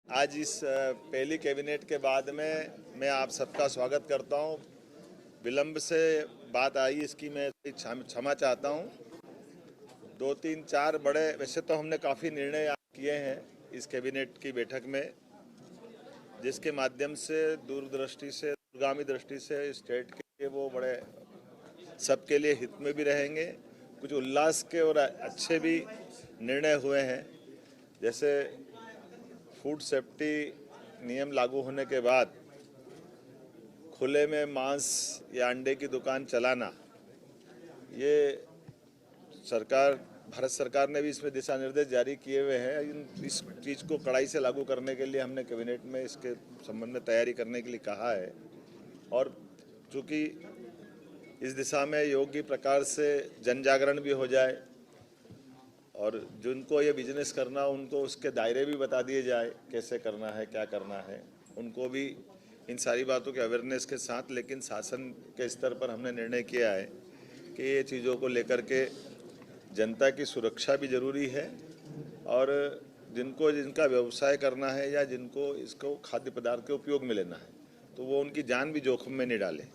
आज इस पहली कैबिनेट के बाद में मैं आप सबका स्वागत करता हूं। विलंब से बात आई इसकी मैं क्षमा चाहता हूं। 2-3-4 बड़े, वैसे तो हमने काफ़ी निर्णय किए हैं इस कैबिनेट की बैठक में, जिसके माध्यम से दूरदृष्टि से, दूरगामी दृष्टि से स्टेट के वो बड़े सबके लिए हित में भी रहेंगे। कुछ उल्लास के और अच्छे भी निर्णय हुए हैं। जैसे फूड सेफ्टी नियम लागू होने के बाद खुले में मांस या अंडे की दुकान चलाना, ये भारत सरकार ने भी इसमें दिशा निर्देश जारी किए हुए हैं। इस चीज़ को कड़ाई से लागू करने के लिए हमने कैबिनेट में इसके संबंध में तैयारी करने के लिए कहा है। और चूँकि इस दिशा में योग्य प्रकार से जन जागरण भी हो जाए और जिनको ये बिजनेस करना उनको उसके दायरे भी बता दिए जाए, कैसे करना है, क्या करना है, उनको भी इन सारी बातों के अवेयरनेस के साथ। लेकिन शासन के स्तर पर हमने निर्णय किया है कि ये चीज़ों को लेकर के जनता की सुरक्षा भी ज़रूरी है और जिनका व्यवसाय करना है या जिनको इसको खाद्य पदार्थ के उपयोग में लेना है तो वो उनकी जान भी जोखिम में नहीं डालें।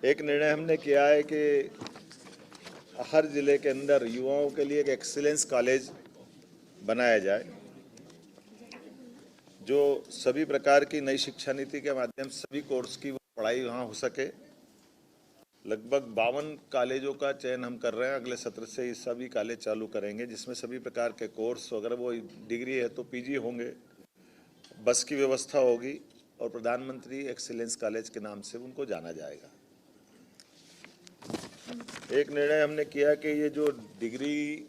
एक निर्णय हमने किया है कि हर ज़िले के अंदर युवाओं के लिए एक एक्सीलेंस कॉलेज बनाया जाए, जो सभी प्रकार की नई शिक्षा नीति के माध्यम से सभी कोर्स की वो पढ़ाई वहाँ हो सके। लगभग 52 कॉलेजों का चयन हम कर रहे हैं। अगले सत्र से ये सभी कॉलेज चालू करेंगे, जिसमें सभी प्रकार के कोर्स, अगर वो डिग्री है तो पीजी होंगे, बस की व्यवस्था होगी और प्रधानमंत्री एक्सीलेंस कॉलेज के नाम से उनको जाना जाएगा। एक निर्णय हमने किया कि ये जो डिग्री,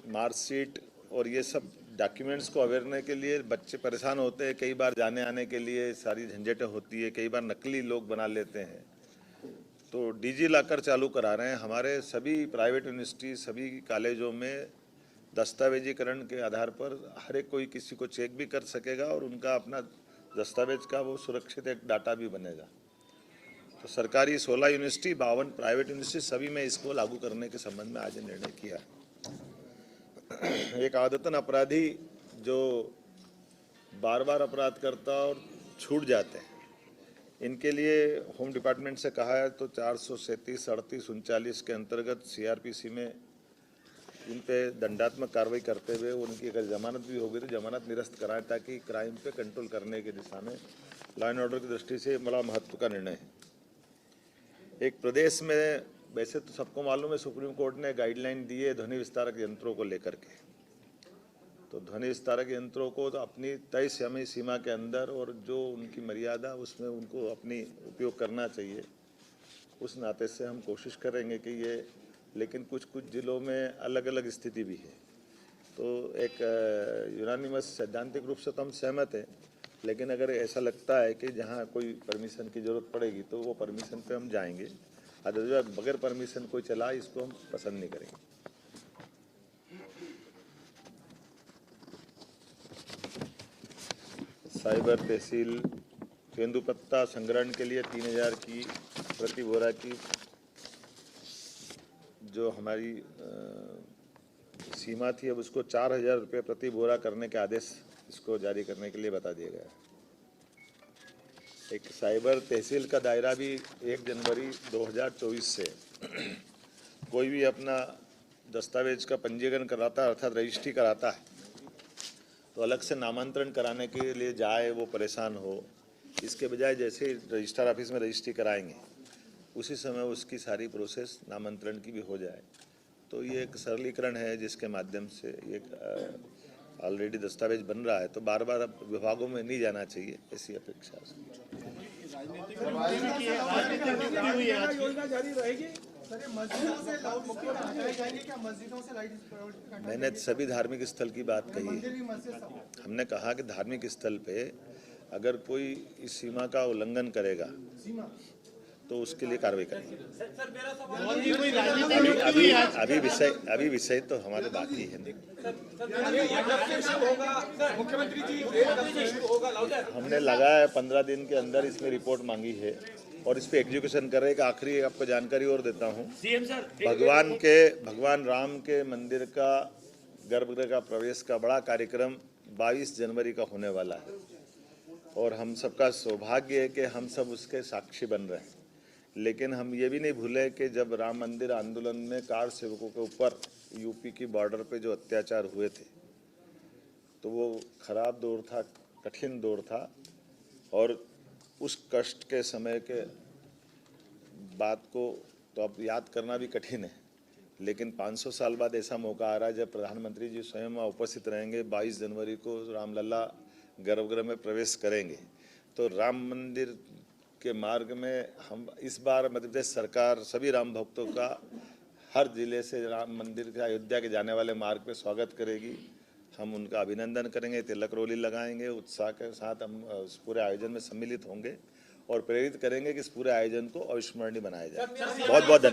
मार्कशीट और ये सब डॉक्यूमेंट्स को अवेयरने के लिए बच्चे परेशान होते हैं, कई बार जाने आने के लिए सारी झंझटें होती है, कई बार नकली लोग बना लेते हैं, तो डिजी लॉकर चालू करा रहे हैं। हमारे सभी प्राइवेट यूनिवर्सिटी, सभी कॉलेजों में दस्तावेजीकरण के आधार पर हर एक कोई किसी को चेक भी कर सकेगा और उनका अपना दस्तावेज का वो सुरक्षित एक डाटा भी बनेगा। तो सरकारी 16 यूनिवर्सिटी, 52 प्राइवेट यूनिवर्सिटी, सभी में इसको लागू करने के संबंध में आज निर्णय किया। एक आदतन अपराधी जो बार बार अपराध करता और छूट जाते हैं, इनके लिए होम डिपार्टमेंट से कहा है तो 437, 38, 39 के अंतर्गत सीआरपीसी में इन पे दंडात्मक कार्रवाई करते हुए उनकी अगर जमानत भी होगी तो जमानत निरस्त कराएं, ताकि क्राइम पे कंट्रोल करने की दिशा में लॉ एंड ऑर्डर की दृष्टि से बड़ा महत्व का निर्णय है। एक प्रदेश में, वैसे तो सबको मालूम है, सुप्रीम कोर्ट ने गाइडलाइन दी है ध्वनि विस्तारक यंत्रों को लेकर के। तो ध्वनि विस्तारक यंत्रों को तो अपनी तय समय सीमा के अंदर और जो उनकी मर्यादा उसमें उनको अपनी उपयोग करना चाहिए। उस नाते से हम कोशिश करेंगे कि ये, लेकिन कुछ जिलों में अलग अलग स्थिति भी है। तो एक यूनानिमस सैद्धांतिक रूप से तो हम सहमत हैं, लेकिन अगर ऐसा लगता है कि जहाँ कोई परमिशन की ज़रूरत पड़ेगी तो वो परमिशन पे हम जाएंगे। अदरवाइज बगैर परमिशन कोई चला, इसको हम पसंद नहीं करेंगे। साइबर तहसील तेंदुपत्ता संग्रहण के लिए 3000 की प्रति बोरा की जो हमारी सीमा थी, अब उसको 4000 रुपये प्रति बोरा करने के आदेश इसको जारी करने के लिए बता दिया गया। एक साइबर तहसील का दायरा भी 1 जनवरी 2024 से कोई भी अपना दस्तावेज का पंजीकरण कराता है, अर्थात रजिस्ट्री कराता है, तो अलग से नामांतरण कराने के लिए जाए, वो परेशान हो, इसके बजाय जैसे रजिस्ट्रार ऑफिस में रजिस्ट्री कराएंगे उसी समय उसकी सारी प्रोसेस नामांतरण की भी हो जाए। तो ये एक सरलीकरण है जिसके माध्यम से ये ऑलरेडी दस्तावेज बन रहा है, तो बार बार अब विभागों में नहीं जाना चाहिए, ऐसी अपेक्षा है। मैंने सभी धार्मिक स्थल की बात कही है। हमने कहा कि धार्मिक स्थल पे अगर कोई इस सीमा का उल्लंघन करेगा तो उसके लिए कार्रवाई करेंगे। अभी विषय तो हमारे बाकी है। हमने लगाया 15 दिन के अंदर इसमें रिपोर्ट मांगी है और इस पे एग्जीक्यूशन कर रहे हैं। आखिरी आपको जानकारी और देता हूँ, भगवान राम के मंदिर का गर्भगृह का प्रवेश का बड़ा कार्यक्रम 22 जनवरी का होने वाला है और हम सबका सौभाग्य है कि हम सब उसके साक्षी बन रहे हैं। लेकिन हम ये भी नहीं भूले कि जब राम मंदिर आंदोलन में कार सेवकों के ऊपर यूपी की बॉर्डर पे जो अत्याचार हुए थे, तो वो खराब दौर था, कठिन दौर था और उस कष्ट के समय के बात को तो अब याद करना भी कठिन है। लेकिन 500 साल बाद ऐसा मौका आ रहा है जब प्रधानमंत्री जी स्वयं वहाँ उपस्थित रहेंगे। 22 जनवरी को रामलला गर्भगृह में प्रवेश करेंगे। तो राम मंदिर के मार्ग में हम इस बार मध्य प्रदेश सरकार सभी राम भक्तों का हर जिले से राम मंदिर के अयोध्या के जाने वाले मार्ग पे स्वागत करेगी। हम उनका अभिनंदन करेंगे, तिलक रोली लगाएंगे, उत्साह के साथ हम इस पूरे आयोजन में सम्मिलित होंगे और प्रेरित करेंगे कि इस पूरे आयोजन को अविस्मरणीय बनाया जाए। बहुत बहुत धन्यवाद।